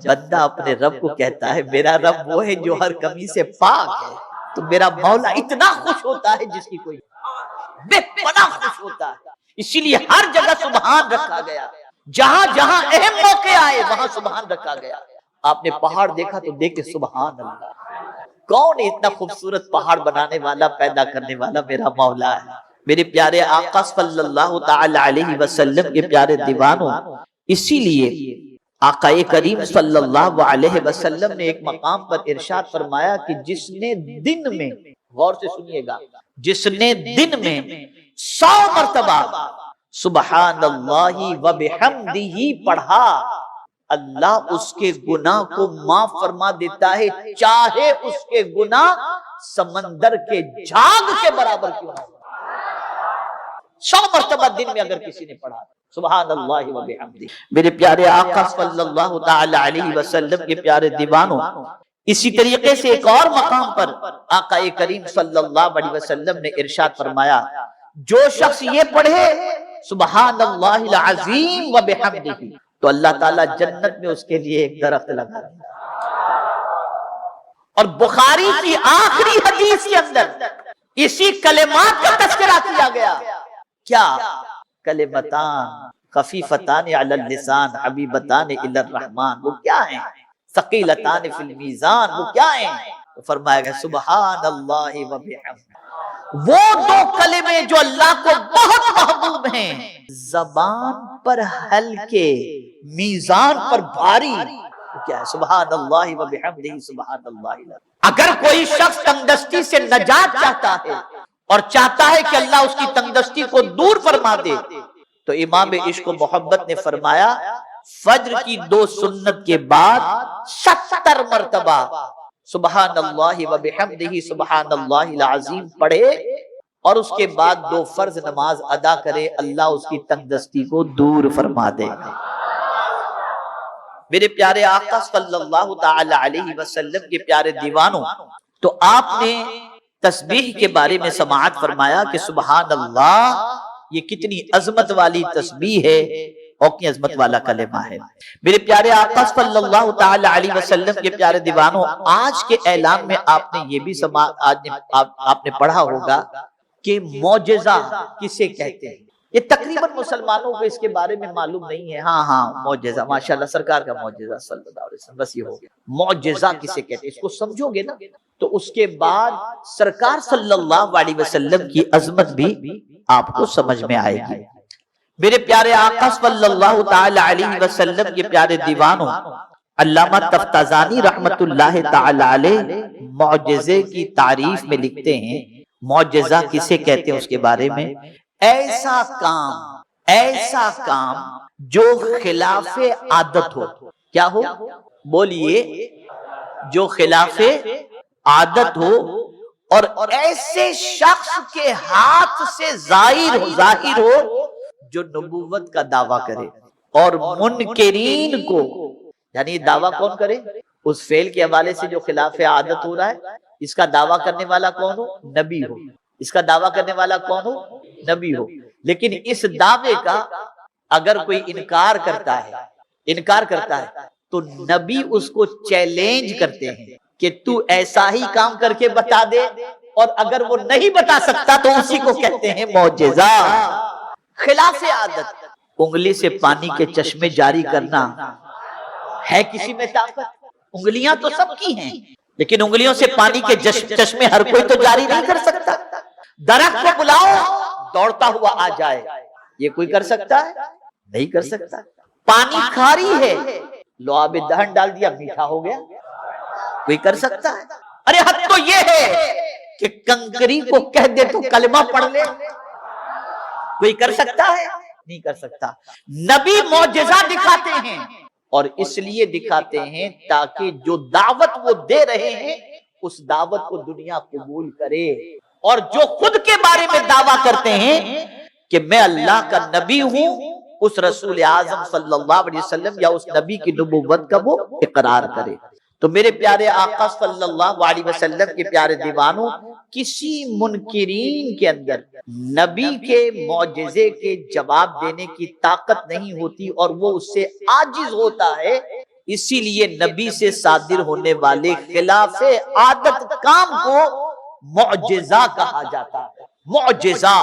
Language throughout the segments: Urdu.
بندہ اپنے رب کو کہتا ہے میرا رب وہ ہے جو ہر کمی سے پاک ہے، تو میرا مولا اتنا خوش ہوتا ہے جس کی کوئی بے پناہ خوش ہوتا ہے. اسی لیے ہر جگہ سبحان رکھا گیا، جہاں جہاں اہم موقع آئے وہاں سبحان رکھا گیا. آپ نے پہاڑ دیکھا تو دیکھے سبحان اللہ، کون اتنا خوبصورت پہاڑ بنانے والا، پیدا کرنے والا میرا مولا ہے. میرے پیارے آقا صلی اللہ تعالی علیہ وسلم کے پیارے دیوانوں، اسی لیے آقا کریم صلی اللہ علیہ وسلم نے ایک مقام پر ارشاد فرمایا کہ جس نے دن میں، غور سے سنیے گا، جس نے دن میں 100 مرتبہ سبحان اللہ و بحمدہ پڑھا، اللہ اس کے گناہ کو معاف فرما دیتا ہے، چاہے اس کے گناہ سمندر کے جھاگ کے برابر کیوں نہ. 100 مرتبہ دن میں اگر کسی نے پڑھا سبحان اللہ و بحمدہ. میرے پیارے آقا صلی اللہ تعالی علیہ وسلم کے پیارے دیوانوں، اسی طریقے سے ایک اور مقام پر آقا کریم صلی اللہ علیہ وسلم نے ارشاد فرمایا جو شخص یہ پڑھے سبحان اللہ العظیم و بحمدہ تو اللہ تعالیٰ جنت میں اس کے لیے ایک درخت لگا دیا. اور بخاری کی آخری حدیث کے اندر اسی کلمات کا تذکرہ کیا گیا. کیا؟ کلمتان خفیفتان علی اللسان حبیبتان الی الرحمن. وہ کیا ہیں؟ ثقیلتان فی المیزان. وہ کیا ہیں؟ تو فرمایا گیا سبحان اللہ و بحمدہ. وہ دو کلمے جو اللہ کو بہت محبوب ہیں، زبان پر ہلکے، میزان پر بھاری. کیا ہے؟ سبحان اللہ و بحمدہ سبحان اللہ. اگر کوئی شخص تنگدستی سے نجات چاہتا ہے اور چاہتا ہے کہ اللہ اس کی تنگدستی کو دور فرما دے، تو امام عشق و محبت نے فرمایا فجر کی 2 سنت کے بعد 70 مرتبہ سبحان اللہ و بحمدہ سبحان اللہ العظیم پڑھے اور اس کے بعد 2 فرض نماز ادا کرے، اللہ اس کی تنگدستی کو دور فرما دے گا. میرے پیارے آقا صلی اللہ تعالی علیہ وسلم کے پیارے دیوانوں، تو آپ نے تسبیح کے بارے میں سماعت فرمایا کہ سبحان اللہ یہ کتنی عظمت والی تسبیح ہے اور کتنی عظمت والا کلمہ ہے. میرے پیارے آقا صلی اللہ تعالی علیہ وسلم کے پیارے دیوانوں، آج کے اعلان میں آپ نے یہ بھی آپ نے پڑھا ہوگا کہ معجزہ کسے کہتے ہیں. یہ تقریباً مسلمانوں کو اس کے بارے میں معلوم نہیں ہے. ہاں معجزہ، ماشاءاللہ سرکار کا معجزہ صلی اللہ علیہ وسلم، بس یہ ہو گیا. معجزہ کسے کہتے ہیں اس کو سمجھو گے نا تو اس کے بعد سرکار صلی اللہ علیہ وسلم کی عظمت بھی آپ کو سمجھ میں آئے گی. میرے پیارے آقا صلی اللہ تعالی علیہ وسلم کے پیارے دیوانوں، علامہ تفتازانی رحمت اللہ تعالی علیہ معجزے کی تعریف میں لکھتے ہیں معجزہ کسے کہتے ہیں اس کے بارے میں، ایسا کام جو خلاف عادت ہو. کیا ہو؟ بولیے. جو خلاف عادت ہو اور ایسے شخص کے ہاتھ سے ظاہر ہو جو نبوت کا دعویٰ کرے اور منکرین کو، یعنی دعویٰ کون کرے؟ اس فعل کے حوالے سے جو خلاف عادت ہو رہا ہے اس کا دعویٰ کرنے والا کون ہو؟ نبی ہو. اس کا دعویٰ کرنے والا کون ہو؟ نبی ہو. لیکن اس دعوے کا اگر کوئی انکار کرتا ہے تو نبی اس کو چیلنج کرتے ہیں کہ تو ایسا ہی کام کر کے بتا دے، اور اگر وہ نہیں بتا سکتا تو اسی کو کہتے ہیں معجزہ. خلاف عادت، انگلی سے پانی کے چشمے جاری کرنا ہے کسی میں طاقت؟ انگلیاں تو سب کی ہیں لیکن انگلیوں سے پانی کے چشمے ہر کوئی تو جاری نہیں کر سکتا. درخت کو بلاؤ دوڑتا ہوا آ جائے، یہ کوئی کر سکتا ہے؟ نہیں کر سکتا. پانی کھاری ہے، لو آب دہن ڈال دیا میٹھا ہو گیا، کوئی کر سکتا ہے؟ ارے حد تو یہ ہے کہ کنکری کو کہہ دے تو کلمہ پڑھ لے، کوئی کر سکتا ہے؟ نہیں کر سکتا. نبی معجزہ دکھاتے ہیں اور اس لیے دکھاتے ہیں تاکہ جو دعوت وہ دے رہے ہیں اس دعوت کو دنیا قبول کرے، اور جو خود کے بارے میں دعویٰ کرتے ہیں کہ میں اللہ کا نبی ہوں اس رسول اعظم صلی اللہ علیہ وسلم یا اس نبی کی نبوت کا وہ اقرار کرے. تو میرے پیارے آقا صلی اللہ علیہ وسلم کے پیارے دیوانوں، کسی منکرین کے اندر نبی کے معجزے کے جواب دینے کی طاقت نہیں ہوتی اور وہ اس سے عاجز ہوتا ہے. اسی لیے نبی سے صادر ہونے والے خلاف عادت کام کو معجزہ کہا جاتا ہے۔ معجزہ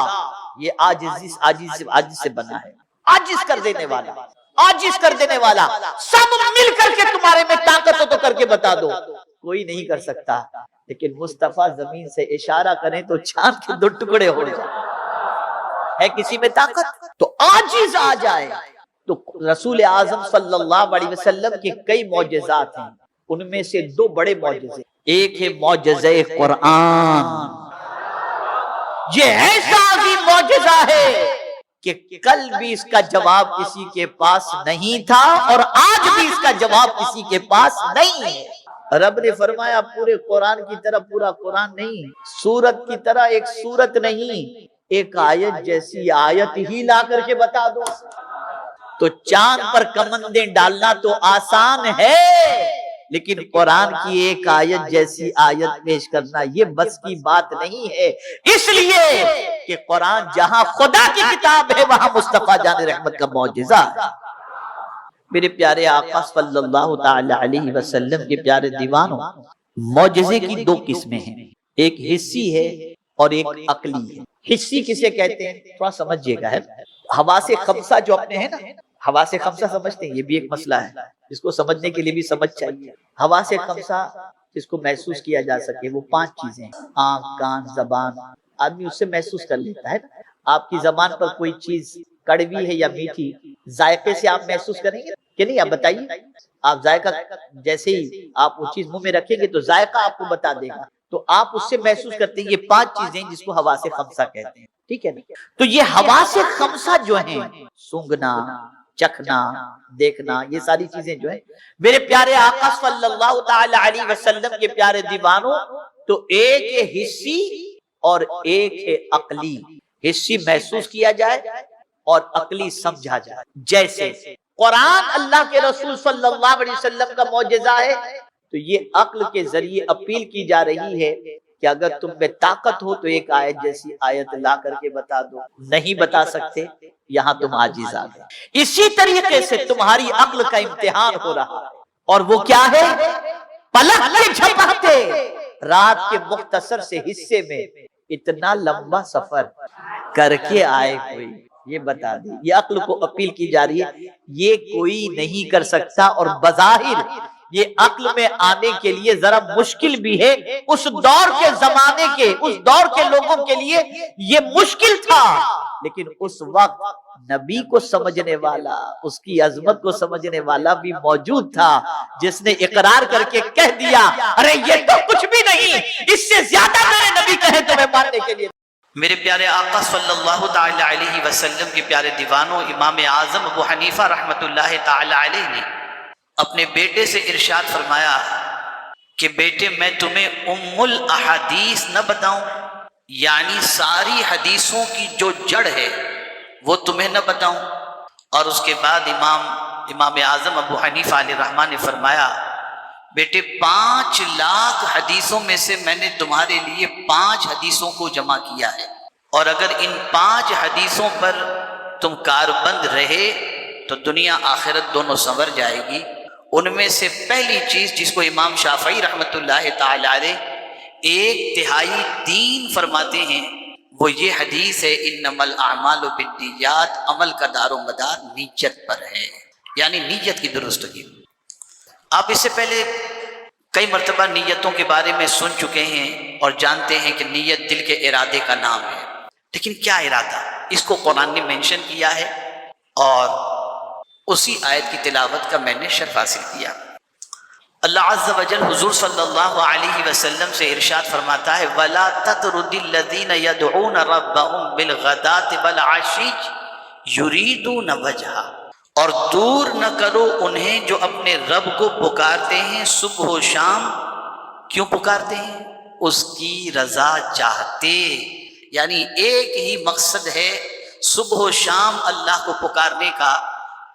یہ عاجز سے بنا ہے، عاجز کر دینے والا، عاجز کر دینے والا۔ سب مل کر کے تمہارے میں طاقت ہو تو کر کے بتا دو، کوئی نہیں کر سکتا، لیکن مصطفیٰ زمین سے اشارہ کریں تو چاند کے 2 ٹکڑے ہو جائیں۔ ہے کسی میں طاقت؟ تو عاجز آ جائے۔ تو رسول اعظم صلی اللہ علیہ وسلم کے کئی معجزات ہیں، ان میں سے 2 بڑے معجزے، ایک ہے معجزہ قرآن، یہ ایسا عظیم معجزہ ہے کہ کل بھی اس کا جواب کسی کے پاس نہیں تھا اور آج بھی اس کا جواب کسی کے پاس نہیں ہے۔ رب نے فرمایا پورے قرآن کی طرح پورا قرآن نہیں، سورت کی طرح ایک سورت نہیں، ایک آیت جیسی آیت ہی لا کر کے بتا دو۔ تو چاند پر کمندیں ڈالنا تو آسان ہے، لیکن قرآن کی ایک آیت جیسی آیت پیش کرنا یہ بس کی بات نہیں ہے، اس لیے کہ قرآن جہاں خدا کی کتاب ہے وہاں مصطفیٰ جان رحمت کا معجزہ ہے۔ میرے پیارے آقا صلی اللہ تعالی علیہ وسلم کے پیارے دیوانوں، معجزے کی 2 قسمیں ہیں، ایک حسی ہے اور ایک عقلی ہے۔ حسی کسے کہتے ہیں تھوڑا سمجھئے گا، ہے حواس خمسہ جو اپنے ہیں نا، حواس خمسہ سمجھتے ہیں، یہ بھی ایک مسئلہ ہے جس کو سمجھنے کے لیے بھی سمجھ چاہیے۔ حواس خمسہ جس کو محسوس کیا جا سکے وہ 5 چیزیں، آنکھ، کان، زبان، آدمی اس سے محسوس کر لیتا ہے۔ آپ کی زبان پر کوئی چیز کڑوی ہے یا میٹھی، ذائقے سے آپ محسوس کریں گے کہ نہیں؟ آپ بتائیے، آپ ذائقہ جیسے ہی آپ وہ چیز منہ میں رکھیں گے تو ذائقہ آپ کو بتا دے گا، تو آپ اس سے محسوس کرتے ہیں۔ یہ 5 چیزیں جس کو حواس خمسہ کہتے ہیں، ٹھیک ہے نا؟ تو یہ حواس خمسہ جو ہیں، سونگھنا، چکھنا، دیکھنا، یہ ساری چیزیں جو ہیں میرے پیارے آقا صلی اللہ تعالی علیہ وسلم کے پیارے دیوانوں، تو ایک ہے حسی اور ایک ہے عقلی۔ حسی محسوس کیا جائے اور عقلی سمجھا جائے۔ جیسے قرآن اللہ کے رسول صلی اللہ علیہ وسلم کا معجزہ ہے، تو یہ عقل کے ذریعے اپیل کی جا رہی ہے کہ اگر تم میں طاقت ہو تو ایک آیت جیسی آیت لا کر کے بتا دو، نہیں بتا سکتے، یہاں تم عاجز آ گئے۔ اسی طریقے سے تمہاری عقل کا امتحان ہو رہا ہے، اور وہ کیا ہے؟ پلک کے جھپکتے رات کے مختصر سے حصے میں اتنا لمبا سفر کر کے آئے کوئی، یہ بتا دی۔ یہ عقل کو اپیل کی جا رہی ہے، یہ کوئی نہیں کر سکتا، اور بظاہر یہ عقل میں آنے کے لیے ذرا مشکل بھی ہے۔ اس دور کے زمانے کے، اس دور کے لوگوں کے لیے یہ مشکل تھا، لیکن اس وقت نبی کو سمجھنے والا، اس کی عظمت کو سمجھنے والا بھی موجود تھا، جس نے اقرار کر کے کہہ دیا ارے یہ تو کچھ بھی نہیں، اس سے زیادہ میرے نبی کہے تو میں ماننے کے لیے۔ میرے پیارے آقا صلی اللہ تعالی علیہ وسلم کے پیارے دیوانوں، امام اعظم ابو حنیفہ رحمۃ اللہ تعالی علیہ نے اپنے بیٹے سے ارشاد فرمایا کہ بیٹے میں تمہیں ام الاحادیث نہ بتاؤں، یعنی ساری حدیثوں کی جو جڑ ہے وہ تمہیں نہ بتاؤں؟ اور اس کے بعد امام اعظم ابو حنیفہ علیہ الرحمٰن نے فرمایا بیٹے 5 لاکھ حدیثوں میں سے میں نے تمہارے لیے 5 حدیثوں کو جمع کیا ہے، اور اگر ان 5 حدیثوں پر تم کاربند رہے تو دنیا آخرت دونوں سنور جائے گی۔ ان میں سے پہلی چیز جس کو امام شافعی رحمۃ اللہ تعالی علیہ 1/3 دین فرماتے ہیں، وہ یہ حدیث ہے انما الاعمال بالنیات، عمل کا دار و مدار نیت پر ہے، یعنی نیت کی درستگی۔ آپ اس سے پہلے کئی مرتبہ نیتوں کے بارے میں سن چکے ہیں اور جانتے ہیں کہ نیت دل کے ارادے کا نام ہے، لیکن کیا ارادہ؟ اس کو قرآن نے مینشن کیا ہے، اور اسی آیت کی تلاوت کا میں نے شرف حاصل کیا۔ اللہ عز و جل حضور صلی اللہ علیہ وسلم سے ارشاد فرماتا ہے وَلَا تَطْرُدِ الَّذِينَ يَدْعُونَ رَبَّهُمْ بِالْغَدَاةِ وَالْعَشِيِّ يُرِيدُونَ وَجْهَهُ، اور دور نہ کرو انہیں جو اپنے رب کو پکارتے ہیں صبح و شام۔ کیوں پکارتے ہیں؟ اس کی رضا چاہتے، یعنی ایک ہی مقصد ہے صبح و شام اللہ کو پکارنے کا،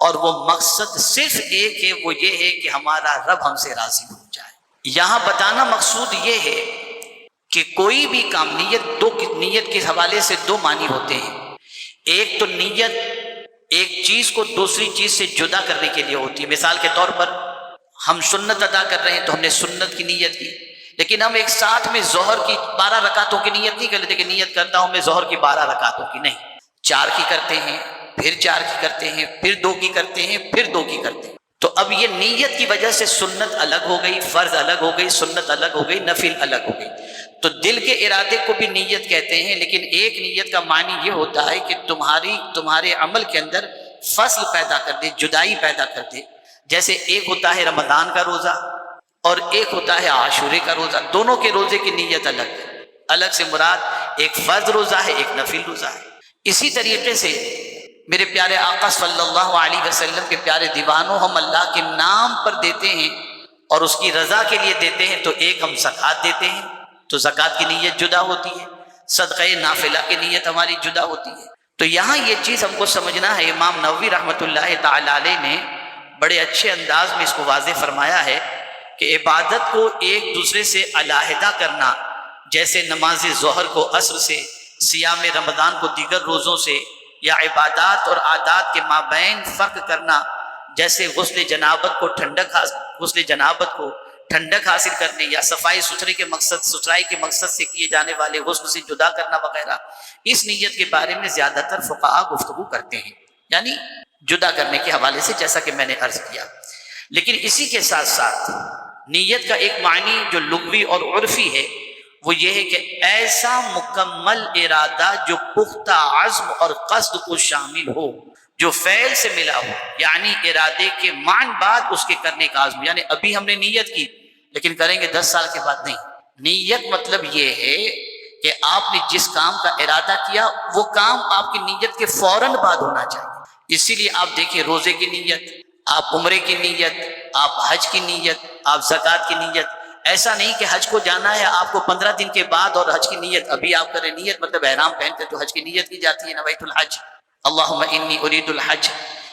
اور وہ مقصد صرف ایک ہے، وہ یہ ہے کہ ہمارا رب ہم سے راضی ہو جائے۔ یہاں بتانا مقصود یہ ہے کہ کوئی بھی کام، نیت کے حوالے سے 2 معنی ہوتے ہیں۔ ایک تو نیت ایک چیز کو دوسری چیز سے جدا کرنے کے لیے ہوتی ہے۔ مثال کے طور پر ہم سنت ادا کر رہے ہیں تو ہم نے سنت کی نیت کی، لیکن ہم ایک ساتھ میں ظہر کی 12 رکعتوں کی نیت نہیں کر لیتے کہ نیت کرتا ہوں میں ظہر کی 12 رکعتوں کی، نہیں، 4 کی کرتے ہیں، پھر 4 کی کرتے ہیں، پھر 2 کی کرتے ہیں، پھر 2 کی کرتے ہیں۔ تو اب یہ نیت کی وجہ سے سنت الگ ہو گئی، فرض الگ ہو گئی، سنت الگ ہو گئی، نفل الگ ہو گئی۔ تو دل کے ارادے کو بھی نیت کہتے ہیں، لیکن ایک نیت کا معنی یہ ہوتا ہے کہ تمہارے عمل کے اندر فصل پیدا کر دے، جدائی پیدا کر دے۔ جیسے ایک ہوتا ہے رمضان کا روزہ اور ایک ہوتا ہے عاشورے کا روزہ، دونوں کے روزے کی نیت الگ ہے، الگ سے مراد ایک فرض روزہ ہے، ایک نفل روزہ ہے۔ اسی طریقے سے میرے پیارے آقا صلی اللہ علیہ وسلم کے پیارے دیوانوں، ہم اللہ کے نام پر دیتے ہیں اور اس کی رضا کے لیے دیتے ہیں، تو ایک ہم زکوٰۃ دیتے ہیں تو زکوٰۃ کی نیت جدا ہوتی ہے، صدقہ نافلہ کی نیت ہماری جدا ہوتی ہے۔ تو یہاں یہ چیز ہم کو سمجھنا ہے، امام نووی رحمۃ اللہ تعالی علیہ نے بڑے اچھے انداز میں اس کو واضح فرمایا ہے کہ عبادت کو ایک دوسرے سے علیحدہ کرنا، جیسے نماز ظہر کو عصر سے، صیام رمضان کو دیگر روزوں سے، یا عبادات اور عادات کے مابین فرق کرنا، جیسے غسل جنابت کو ٹھنڈک حاصل کرنے یا صفائی ستھرائی کے مقصد سے کیے جانے والے غسل سے جدا کرنا وغیرہ، اس نیت کے بارے میں زیادہ تر فقہا گفتگو کرتے ہیں، یعنی جدا کرنے کے حوالے سے، جیسا کہ میں نے عرض کیا۔ لیکن اسی کے ساتھ ساتھ نیت کا ایک معنی جو لغوی اور عرفی ہے وہ یہ ہے کہ ایسا مکمل ارادہ جو پختہ عزم اور قصد کو شامل ہو، جو فعل سے ملا ہو، یعنی ارادے کے معنی بعد اس کے کرنے کا عزم، یعنی ابھی ہم نے نیت کی لیکن کریں گے 10 سال کے بعد نہیں۔ نیت مطلب یہ ہے کہ آپ نے جس کام کا ارادہ کیا وہ کام آپ کی نیت کے فوراً بعد ہونا چاہیے۔ اسی لیے آپ دیکھیں روزے کی نیت، آپ عمرے کی نیت، آپ حج کی نیت، آپ زکوٰۃ کی نیت، ایسا نہیں کہ حج کو جانا ہے آپ کو 15 دن کے بعد اور حج کی نیت ابھی آپ کریں۔ نیت مطلب احرام پہن کر جو حج کی نیت کی جاتی ہے، نویت الحج اللہم انی ارید الحج،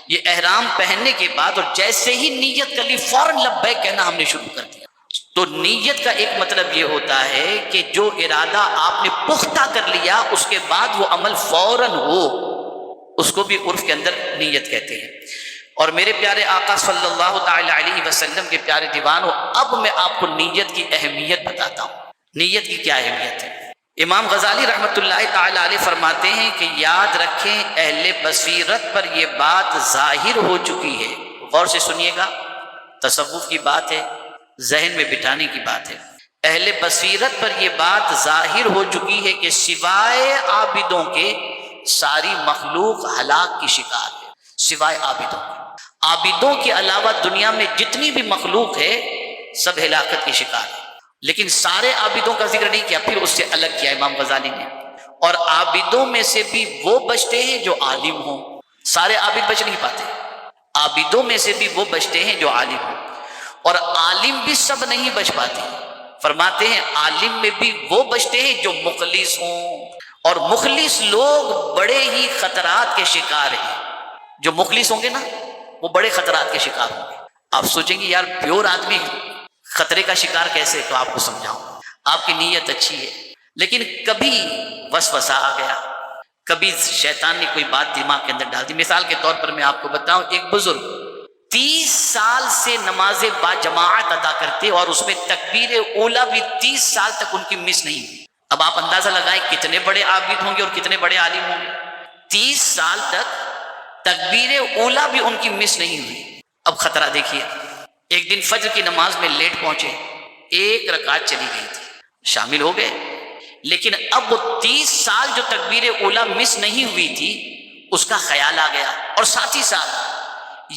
یہ احرام پہننے کے بعد اور جیسے ہی نیت کر لی فوراً لبیک کہنا ہم نے شروع کر دیا۔ تو نیت کا ایک مطلب یہ ہوتا ہے کہ جو ارادہ آپ نے پختہ کر لیا اس کے بعد وہ عمل فوراً ہو، اس کو بھی عرف کے اندر نیت کہتے ہیں۔ اور میرے پیارے آقا صلی اللہ تعالی علیہ وسلم کے پیارے دیوانوں، اب میں آپ کو نیت کی اہمیت بتاتا ہوں۔ نیت کی کیا اہمیت ہے؟ امام غزالی رحمۃ اللہ تعالی علیہ فرماتے ہیں کہ یاد رکھیں اہل بصیرت پر یہ بات ظاہر ہو چکی ہے، غور سے سنیے گا، تصوف کی بات ہے، ذہن میں بٹھانے کی بات ہے۔ اہل بصیرت پر یہ بات ظاہر ہو چکی ہے کہ سوائے عابدوں کے ساری مخلوق ہلاک کی شکار ہے، سوائے عابدوں کے، عابدوں کے علاوہ دنیا میں جتنی بھی مخلوق ہے سب ہلاکت کی شکار ہے۔ لیکن سارے عابدوں کا ذکر نہیں کیا، پھر اس سے الگ کیا امام غزالی نے، اور عابدوں میں سے بھی وہ بچتے ہیں جو عالم ہوں، سارے عابد بچ نہیں پاتے، عابدوں میں سے بھی وہ بچتے ہیں جو عالم ہوں، اور عالم بھی سب نہیں بچ پاتے، فرماتے ہیں عالم میں بھی وہ بچتے ہیں جو مخلص ہوں، اور مخلص لوگ بڑے ہی خطرات کے شکار ہیں، جو مخلص ہوں گے نا وہ بڑے خطرات کے شکار ہوں گے۔ آپ سوچیں گے یار پیور آدمی خطرے کا شکار کیسے؟ تو آپ کو سمجھاؤں، آپ کی نیت اچھی ہے لیکن کبھی وسوسہ آ گیا، کبھی شیطان نے کوئی بات دماغ کے اندر ڈال دی۔ مثال کے طور پر میں آپ کو بتاؤں، ایک بزرگ 30 سال سے نماز با جماعت ادا کرتے اور اس میں تکبیر اولیٰ بھی 30 سال تک ان کی مس نہیں ہوئی۔ اب آپ اندازہ لگائیں کتنے بڑے عابد ہوں گے اور کتنے بڑے عالم ہوں گے۔ 30 سال تک تکبیر اولیٰ بھی ان کی مس نہیں ہوئی۔ اب خطرہ دیکھیے، ایک دن فجر کی نماز میں لیٹ پہنچے، 1 رکعت چلی گئی تھی، شامل ہو گئے، لیکن اب وہ 30 سال جو تکبیر اولیٰ مس نہیں ہوئی تھی اس کا خیال آ گیا، اور ساتھ ہی ساتھ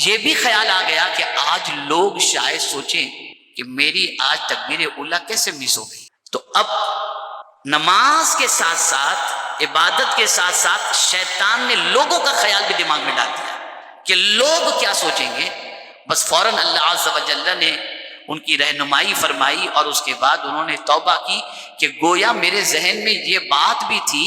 یہ بھی خیال آ گیا کہ آج لوگ شاید سوچیں کہ میری آج تکبیر اولیٰ کیسے مس ہو گئی۔ تو اب نماز کے ساتھ ساتھ، عبادت کے ساتھ ساتھ شیطان نے لوگوں کا خیال بھی دماغ میں ڈال دیا کہ لوگ کیا سوچیں گے۔ بس فوراً اللہ عز و جل نے ان کی رہنمائی فرمائی اور اس کے بعد انہوں نے توبہ کی کہ گویا میرے ذہن میں یہ بات بھی تھی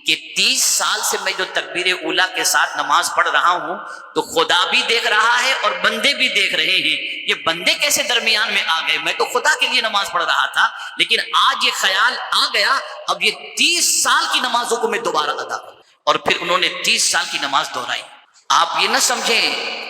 کہ 30 سال سے میں جو تکبیر اولیٰ کے ساتھ نماز پڑھ رہا ہوں تو خدا بھی دیکھ رہا ہے اور بندے بھی دیکھ رہے ہیں، یہ بندے کیسے درمیان میں آ گئے؟ میں تو خدا کے لیے نماز پڑھ رہا تھا، لیکن آج یہ خیال آ گیا اب یہ 30 سال کی نمازوں کو میں دوبارہ ادا کروں، اور پھر انہوں نے 30 سال کی نماز دہرائی۔ آپ یہ نہ سمجھیں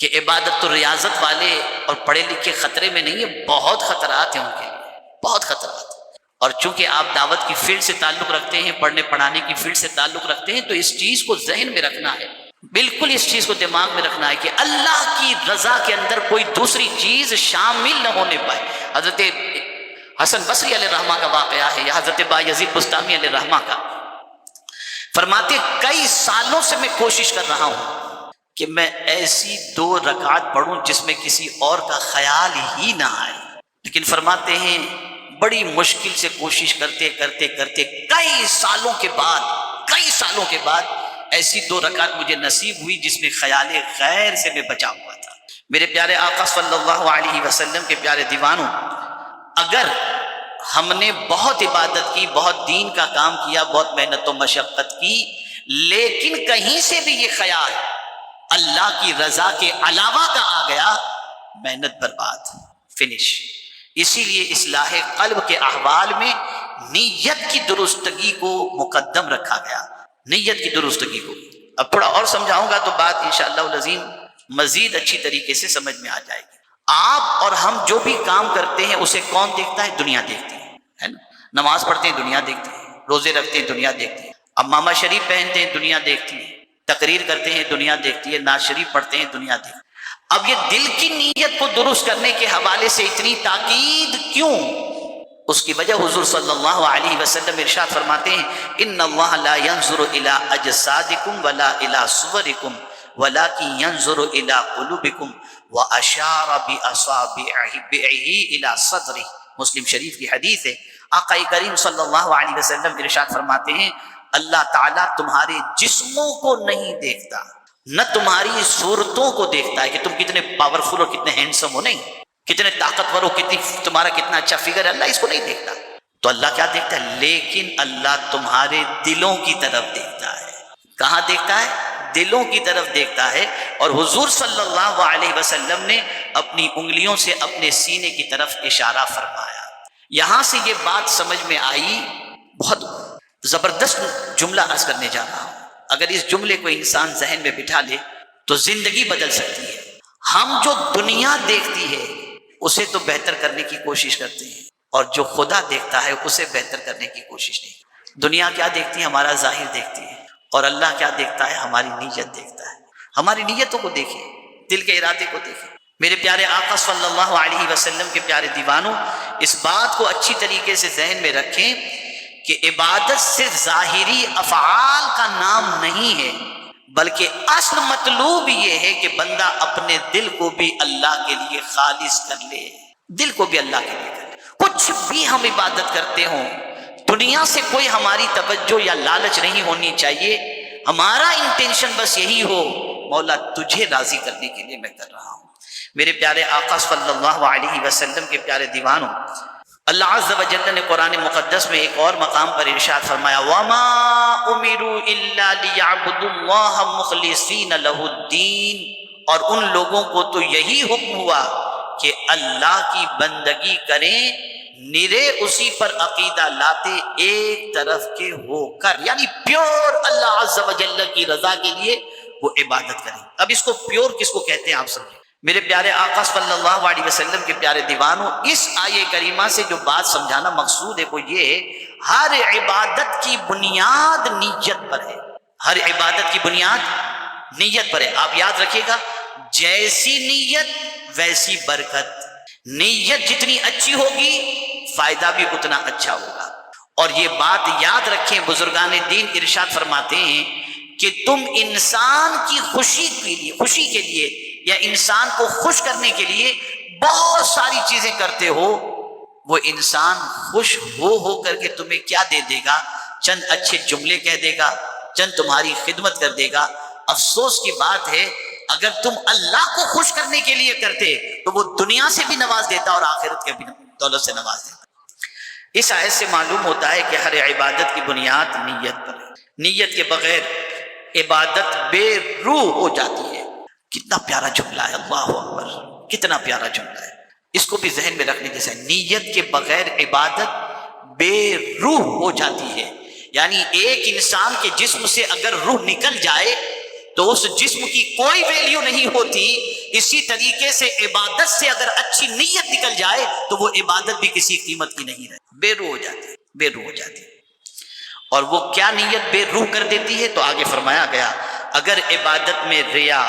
کہ عبادت تو ریاضت والے اور پڑھے لکھے خطرے میں نہیں ہے، بہت خطرات ہیں ان کے لیے، بہت خطرات ہیں۔ اور چونکہ آپ دعوت کی فیلڈ سے تعلق رکھتے ہیں، پڑھنے پڑھانے کی فیلڈ سے تعلق رکھتے ہیں، تو اس چیز کو ذہن میں رکھنا ہے، بالکل اس چیز کو دماغ میں رکھنا ہے کہ اللہ کی رضا کے اندر کوئی دوسری چیز شامل نہ ہونے پائے۔ حضرت حسن بصری علیہ الرحمہ کا واقعہ ہے، یا حضرت بایزید بستامی علیہ الرحمہ کا، فرماتے کئی سالوں سے میں کوشش کر رہا ہوں کہ میں ایسی 2 رکعت پڑھوں جس میں کسی اور کا خیال ہی نہ آئے، لیکن فرماتے ہیں بڑی مشکل سے کوشش کرتے کرتے کرتے کئی سالوں کے بعد ایسی 2 رکعت مجھے نصیب ہوئی جس میں خیال غیر سے میں بچا ہوا تھا۔ میرے پیارے آقا صلی اللہ علیہ وسلم کے پیارے دیوانوں، اگر ہم نے بہت عبادت کی، بہت دین کا کام کیا، بہت محنت و مشقت کی، لیکن کہیں سے بھی یہ خیال اللہ کی رضا کے علاوہ کا آ گیا، محنت برباد، فنش۔ اسی لیے اصلاح قلب کے احوال میں نیت کی درستگی کو مقدم رکھا گیا، نیت کی درستگی کو۔ اب تھوڑا اور سمجھاؤں گا تو بات انشاءاللہ العظیم مزید اچھی طریقے سے سمجھ میں آ جائے گی۔ آپ اور ہم جو بھی کام کرتے ہیں اسے کون دیکھتا ہے؟ دنیا دیکھتی ہے نا؟ نماز پڑھتے ہیں دنیا دیکھتی ہے، روزے رکھتے ہیں دنیا دیکھتی ہے، اب ماما شریف پہنتے ہیں دنیا دیکھتی ہے، تقریر کرتے ہیں دنیا دیکھتی ہے، نعت شریف پڑھتے ہیں دنیا دیکھتی ہے۔ اب یہ دل کی نیت کو درست کرنے کے حوالے سے اتنی تاکید کیوں؟ اس کی وجہ حضور صلی اللہ علیہ وسلم ارشاد فرماتے ہیں ان اللہ لا ينظر الى اجسادکم ولا الى صورکم ولكن ينظر الى قلوبکم واشار باصابعه الى صدره، مسلم شریف کی حدیث ہے۔ آقا کریم صلی اللہ علیہ وسلم ارشاد فرماتے ہیں اللہ تعالیٰ تمہارے جسموں کو نہیں دیکھتا، نہ تمہاری صورتوں کو دیکھتا ہے کہ تم کتنے پاورفل اور کتنے ہینڈسم ہو، نہیں، کتنے طاقتور ہو، تمہارا کتنا اچھا فگر ہے، اللہ اس کو نہیں دیکھتا۔ تو اللہ کیا دیکھتا ہے؟ لیکن اللہ تمہارے دلوں کی طرف دیکھتا ہے۔ کہاں دیکھتا ہے؟ دلوں کی طرف دیکھتا ہے۔ اور حضور صلی اللہ علیہ وسلم نے اپنی انگلیوں سے اپنے سینے کی طرف اشارہ فرمایا۔ یہاں سے یہ بات سمجھ میں آئی، بہت زبردست جملہ عرض کرنے جا رہا ہوں، اگر اس جملے کو انسان ذہن میں بٹھا لے تو زندگی بدل سکتی ہے۔ ہم جو دنیا دیکھتی ہے اسے تو بہتر کرنے کی کوشش کرتے ہیں، اور جو خدا دیکھتا ہے اسے بہتر کرنے کی کوشش نہیں۔ دنیا کیا دیکھتی ہے؟ ہمارا ظاہر دیکھتی ہے، اور اللہ کیا دیکھتا ہے؟ ہماری نیت دیکھتا ہے۔ ہماری نیتوں کو دیکھیں، دل کے ارادے کو دیکھیں۔ میرے پیارے آقا صلی اللہ علیہ وسلم کے پیارے دیوانوں، اس بات کو اچھی طریقے سے ذہن میں رکھیں کہ عبادت صرف ظاہری افعال کا نام نہیں ہے، بلکہ اصل مطلوب یہ ہے کہ بندہ اپنے دل کو بھی اللہ کے لیے خالص کر لے، دل کو بھی اللہ کے لیے کر لے۔ کچھ بھی ہم عبادت کرتے ہوں، دنیا سے کوئی ہماری توجہ یا لالچ نہیں ہونی چاہیے، ہمارا انٹینشن بس یہی ہو مولا تجھے راضی کرنے کے لیے میں کر رہا ہوں۔ میرے پیارے آقا صلی اللہ علیہ وسلم کے پیارے دیوانوں، اللہ عز و جل نے قرآن مقدس میں ایک اور مقام پر ارشاد فرمایا وَمَا أُمِرُوا إِلَّا لِيَعْبُدُوا اللَّهَ مُخْلِصِينَ لَهُ الدِّينَ، اور ان لوگوں کو تو یہی حکم ہوا کہ اللہ کی بندگی کریں، نرے اسی پر عقیدہ لاتے، ایک طرف کے ہو کر، یعنی پیور اللہ عز و جل کی رضا کے لیے وہ عبادت کریں۔ اب اس کو پیور کس کو کہتے ہیں آپ سمجھیں؟ میرے پیارے آقا صلی اللہ علیہ وسلم کے پیارے دیوانوں، اس آیے کریمہ سے جو بات سمجھانا مقصود ہے وہ یہ ہے ہر عبادت کی بنیاد نیت پر ہے، ہر عبادت کی بنیاد نیت پر ہے۔ آپ یاد رکھیے گا، جیسی نیت ویسی برکت، نیت جتنی اچھی ہوگی فائدہ بھی اتنا اچھا ہوگا۔ اور یہ بات یاد رکھیں، بزرگان دین ارشاد فرماتے ہیں کہ تم انسان کی خوشی کے لیے یا انسان کو خوش کرنے کے لیے بہت ساری چیزیں کرتے ہو، وہ انسان خوش ہو کر کے تمہیں کیا دے دے گا؟ چند اچھے جملے کہہ دے گا، چند تمہاری خدمت کر دے گا۔ افسوس کی بات ہے اگر تم اللہ کو خوش کرنے کے لیے کرتے تو وہ دنیا سے بھی نواز دیتا اور آخرت کے بھی دولت سے نواز دیتا۔ اس آیت سے معلوم ہوتا ہے کہ ہر عبادت کی بنیاد نیت پر ہے، نیت کے بغیر عبادت بے روح ہو جاتی ہے۔ کتنا پیارا جملہ ہے، اللہ اکبر، کتنا پیارا جملہ ہے، اس کو بھی ذہن میں رکھنے جیسا ہے۔ نیت کے بغیر عبادت بے روح ہو جاتی ہے، یعنی ایک انسان کے جسم سے اگر روح نکل جائے تو اس جسم کی کوئی ویلیو نہیں ہوتی اسی طریقے سے عبادت سے اگر اچھی نیت نکل جائے تو وہ عبادت بھی کسی قیمت کی نہیں رہتی، بے روح ہو جاتی، بے روح ہو جاتی۔ اور وہ کیا نیت بے روح کر دیتی ہے؟ تو آگے فرمایا گیا اگر عبادت میں ریا،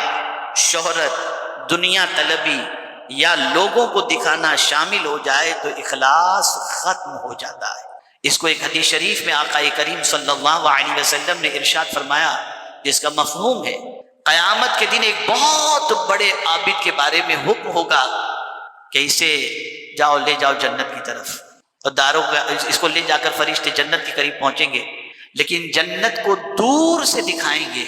شہرت، دنیا طلبی یا لوگوں کو دکھانا شامل ہو جائے تو اخلاص ختم ہو جاتا ہے۔ اس کو ایک حدیث شریف میں آقا کریم صلی اللہ علیہ وسلم نے ارشاد فرمایا، جس کا مفہوم ہے قیامت کے دن ایک بہت بڑے عابد کے بارے میں حکم ہوگا کہ اسے جاؤ، لے جاؤ جنت کی طرف، اور داروں کا اس کو لے جا کر فرشتے جنت کے قریب پہنچیں گے، لیکن جنت کو دور سے دکھائیں گے۔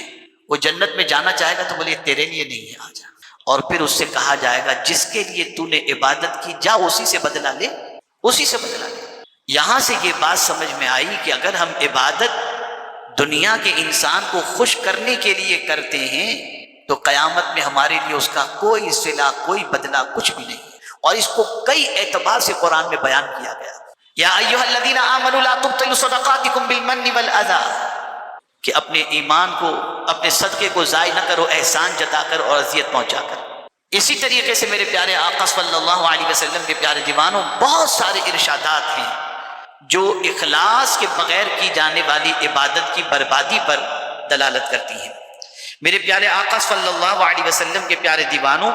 وہ جنت میں جانا چاہے گا تو بولے تیرے لیے نہیں ہے، آ جا۔ اور پھر اس سے کہا جائے گا جس کے لیے تو نے عبادت کی جا اسی سے بدلہ لے، اسی سے بدلہ لے۔ یہاں سے یہ بات سمجھ میں آئی کہ اگر ہم عبادت دنیا کے انسان کو خوش کرنے کے لیے کرتے ہیں تو قیامت میں ہمارے لیے اس کا کوئی صلہ، کوئی بدلہ، کچھ بھی نہیں۔ اور اس کو کئی اعتبار سے قرآن میں بیان کیا گیا، یا ایھا الذین آمنوا لا تبطلوا صدقاتکم بالمن والاذی، کہ اپنے ایمان کو، اپنے صدقے کو ضائع نہ کرو احسان جتا کر اور اذیت پہنچا کر۔ اسی طریقے سے میرے پیارے آقا صلی اللہ علیہ وسلم کے پیارے دیوانوں، بہت سارے ارشادات ہیں جو اخلاص کے بغیر کی جانے والی عبادت کی بربادی پر دلالت کرتی ہیں۔ میرے پیارے آقا صلی اللہ علیہ وسلم کے پیارے دیوانوں،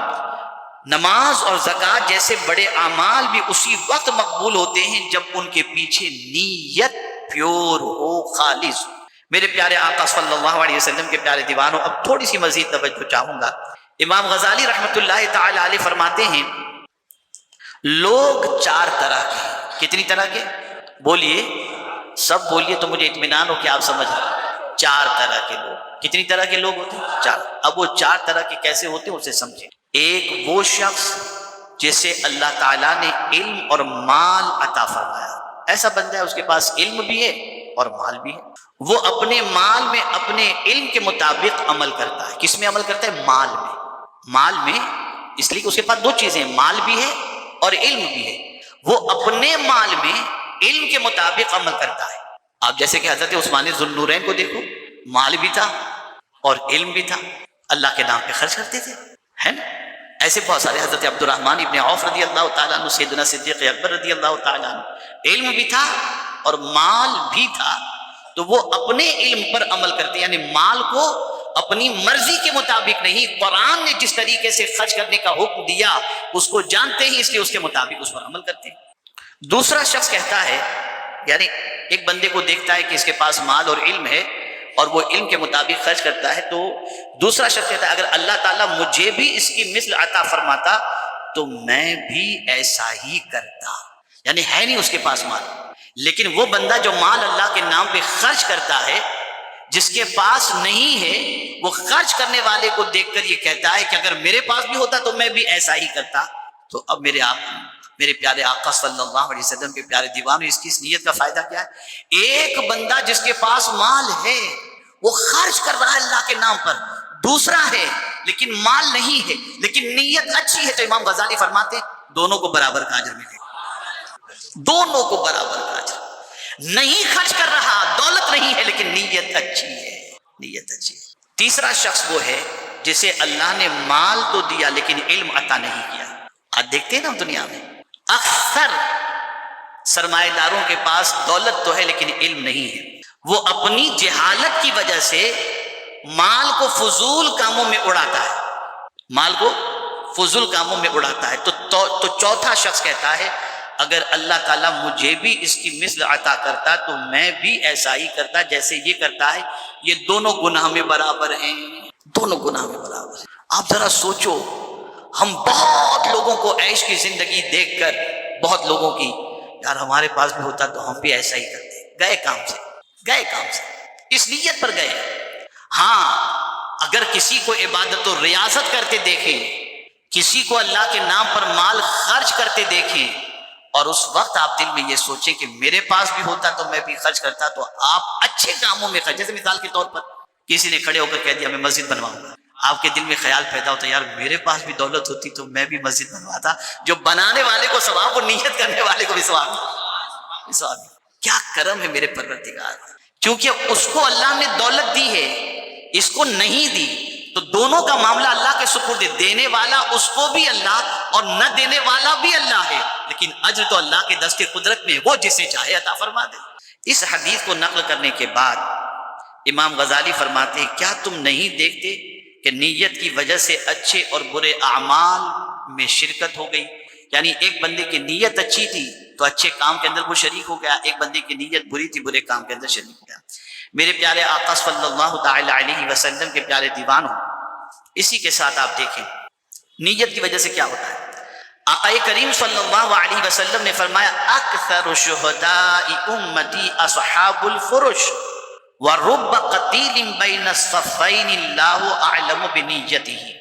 نماز اور زکوٰۃ جیسے بڑے اعمال بھی اسی وقت مقبول ہوتے ہیں جب ان کے پیچھے نیت پیور ہو، خالص ہو۔ میرے پیارے آقا صلی اللہ علیہ وسلم کے پیارے دیوانوں، اب تھوڑی سی مزید توجہ چاہوں گا۔ امام غزالی رحمۃ اللہ تعالی علیہ فرماتے ہیں لوگ چار طرح کے ہیں۔ کتنی طرح کے؟ بولیے، سب بولیے تو مجھے اطمینان ہو کہ آپ سمجھ رہے ہیں۔ چار طرح کے لوگ۔ کتنی طرح کے لوگ ہوتے ہیں؟ چار۔ اب وہ چار طرح کے کیسے ہوتے ہیں اسے سمجھیں۔ ایک وہ شخص جسے اللہ تعالیٰ نے علم اور مال عطا فرمایا، ایسا بندہ ہے اس کے پاس علم بھی ہے اور مال بھی ہے، وہ اپنے مال میں اپنے علم کے مطابق عمل کرتا ہے۔ کس میں عمل کرتا ہے؟ مال میں۔ مال میں اس لیے کہ اس کے پاس دو چیزیں ہیں، مال بھی ہے اور علم بھی ہے۔ وہ اپنے مال میں علم کے مطابق عمل کرتا ہے۔ آپ جیسے کہ حضرت عثمان ذو النورین کو دیکھو، مال بھی تھا اور علم بھی تھا، اللہ کے نام پہ خرچ کرتے تھے، ہے نا؟ ایسے بہت سارے، حضرت عبد الرحمن ابن عوف رضی اللہ تعالیٰ عنہ، سیدنا صدیق اکبر رضی اللہ تعالیٰ عنہ، علم بھی تھا اور مال بھی تھا، تو وہ اپنے علم پر عمل کرتے، یعنی مال کو اپنی مرضی کے مطابق نہیں، قرآن نے جس طریقے سے خرچ کرنے کا حکم دیا اس کو جانتے ہیں، اس لیے اس کے مطابق اس پر عمل کرتے ہیں۔ دوسرا شخص کہتا ہے، یعنی ایک بندے کو دیکھتا ہے کہ اس کے پاس مال اور علم ہے اور وہ علم کے مطابق خرچ کرتا ہے، تو دوسرا شخص کہتا ہے اگر اللہ تعالیٰ مجھے بھی اس کی مثل عطا فرماتا تو میں بھی ایسا ہی کرتا۔ یعنی ہے نہیں اس کے پاس مال، لیکن وہ بندہ جو مال اللہ کے نام پہ خرچ کرتا ہے، جس کے پاس نہیں ہے، وہ خرچ کرنے والے کو دیکھ کر یہ کہتا ہے کہ اگر میرے پاس بھی ہوتا تو میں بھی ایسا ہی کرتا۔ تو اب میرے پیارے آقا صلی اللہ علیہ وسلم کے پیارے دیوانوں، اس کی اس نیت کا فائدہ کیا ہے؟ ایک بندہ جس کے پاس مال ہے وہ خرچ کر رہا ہے اللہ کے نام پر، دوسرا ہے لیکن مال نہیں ہے لیکن نیت اچھی ہے، تو امام غزالی فرماتے ہیں دونوں کو برابر کا اجر ملے گا، دونوں کو برابر کا اجر۔ نہیں خرچ کر رہا، دولت نہیں ہے لیکن نیت اچھی ہے، نیت اچھی ہے۔ تیسرا شخص وہ ہے جسے اللہ نے مال تو دیا لیکن علم عطا نہیں کیا۔ آج دیکھتے ہیں نا دنیا میں اکثر سرمایہ داروں کے پاس دولت تو ہے لیکن علم نہیں ہے، وہ اپنی جہالت کی وجہ سے مال کو فضول کاموں میں اڑاتا ہے، مال کو فضول کاموں میں اڑاتا ہے۔ تو چوتھا شخص کہتا ہے اگر اللہ تعالیٰ مجھے بھی اس کی مثل عطا کرتا تو میں بھی ایسا ہی کرتا جیسے یہ کرتا ہے، یہ دونوں گناہ میں برابر ہیں، دونوں گناہ میں برابر ہیں۔ آپ ذرا سوچو، ہم بہت لوگوں کو عیش کی زندگی دیکھ کر، بہت لوگوں کی، یار ہمارے پاس بھی ہوتا تو ہم بھی ایسا ہی کرتے، گئے کام سے اس نیت پر گئے۔ ہاں، اگر کسی کو عبادت و ریاضت کرتے دیکھیں، کسی کو اللہ کے نام پر مال خرچ کرتے دیکھیں، اور اس وقت آپ دل میں یہ سوچیں کہ میرے پاس بھی ہوتا تو میں بھی خرچ کرتا، تو آپ اچھے کاموں میں خرچ۔ جیسے مثال کے طور پر کسی نے کھڑے ہو کر کہہ دیا میں مسجد بنواؤں گا، آپ کے دل میں خیال پیدا ہوتا یار میرے پاس بھی دولت ہوتی تو میں بھی مسجد بنواتا۔ جو بنانے والے کو ثواب، وہ نیت کرنے والے کو بھی ثواب۔ کیا کرم ہے میرے پروردگار، کیونکہ اس کو اللہ نے دولت دی ہے، اس کو نہیں دی، تو تو دونوں کا معاملہ اللہ کے سپرد ہے، دینے والا اس کو بھی اللہ اور نہ دینے والا بھی اللہ ہے، لیکن اجر تو اللہ کے دست قدرت میں، وہ جسے چاہے عطا فرما دے۔ اس حدیث کو نقل کرنے کے بعد امام غزالی فرماتے ہیں کیا تم نہیں دیکھتے کہ نیت کی وجہ سے اچھے اور برے اعمال میں شرکت ہو گئی؟ یعنی ایک بندے کی نیت اچھی تھی تو اچھے کام کے اندر وہ شریک ہو گیا، ایک بندے کی نیت بری تھی برے کام کے اندر شریک ہو گیا۔ میرے پیارے آقا صلی اللہ تعالی علیہ وسلم کے پیارے دیوان ہو، اسی کے ساتھ آپ دیکھیں نیت کی وجہ سے کیا ہوتا ہے۔ آقا کریم صلی اللہ علیہ وسلم نے فرمایا اکثر شہداء امتی اصحاب الفرش ورب قتیل بین الصفین اللہ اعلم بنیتہ۔